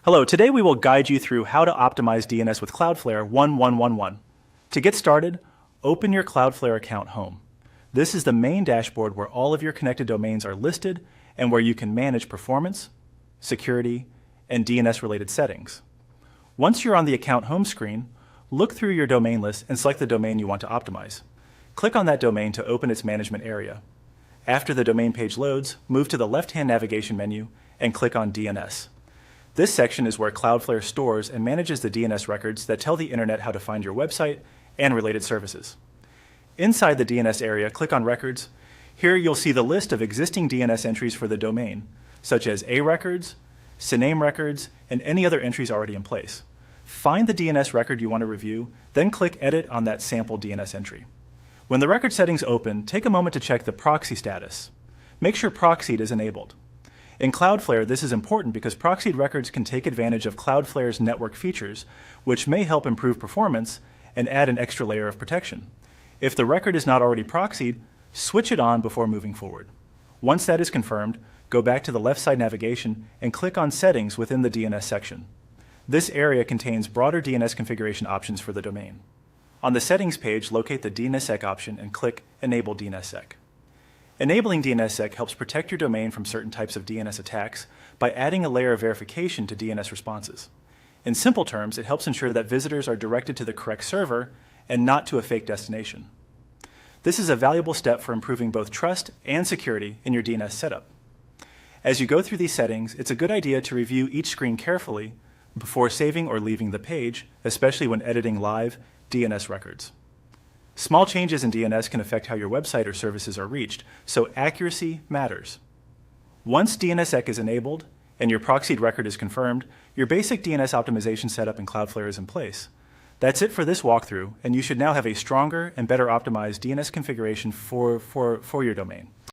Hello, today we will guide you through how to optimize DNS with Cloudflare 1.1.1.1. To get started, open your Cloudflare account home. This is the main dashboard where all of your connected domains are listed and where you can manage performance, security, and DNS-related settings. Once you're on the account home screen, look through your domain list and select the domain you want to optimize. Click on that domain to open its management area. After the domain page loads, move to the left-hand navigation menu and click on DNS. This section is where Cloudflare stores and manages the DNS records that tell the internet how to find your website and related services. Inside the DNS area, click on Records. Here you'll see the list of existing DNS entries for the domain, such as A records, CNAME records, and any other entries already in place. Find the DNS record you want to review, then click Edit on that sample DNS entry. When the record settings open, take a moment to check the proxy status. Make sure Proxied is enabled. In Cloudflare, this is important because proxied records can take advantage of Cloudflare's network features, which may help improve performance and add an extra layer of protection. If the record is not already proxied, switch it on before moving forward. Once that is confirmed, go back to the left side navigation and click on Settings within the DNS section. This area contains broader DNS configuration options for the domain. On the Settings page, locate the DNSSEC option and click Enable DNSSEC. Enabling DNSSEC helps protect your domain from certain types of DNS attacks by adding a layer of verification to DNS responses. In simple terms, it helps ensure that visitors are directed to the correct server and not to a fake destination. This is a valuable step for improving both trust and security in your DNS setup. As you go through these settings, it's a good idea to review each screen carefully before saving or leaving the page, especially when editing live DNS records. Small changes in DNS can affect how your website or services are reached, so accuracy matters. Once DNSSEC is enabled and your proxied record is confirmed, your basic DNS optimization setup in Cloudflare is in place. That's it for this walkthrough, and you should now have a stronger and better optimized DNS configuration for your domain.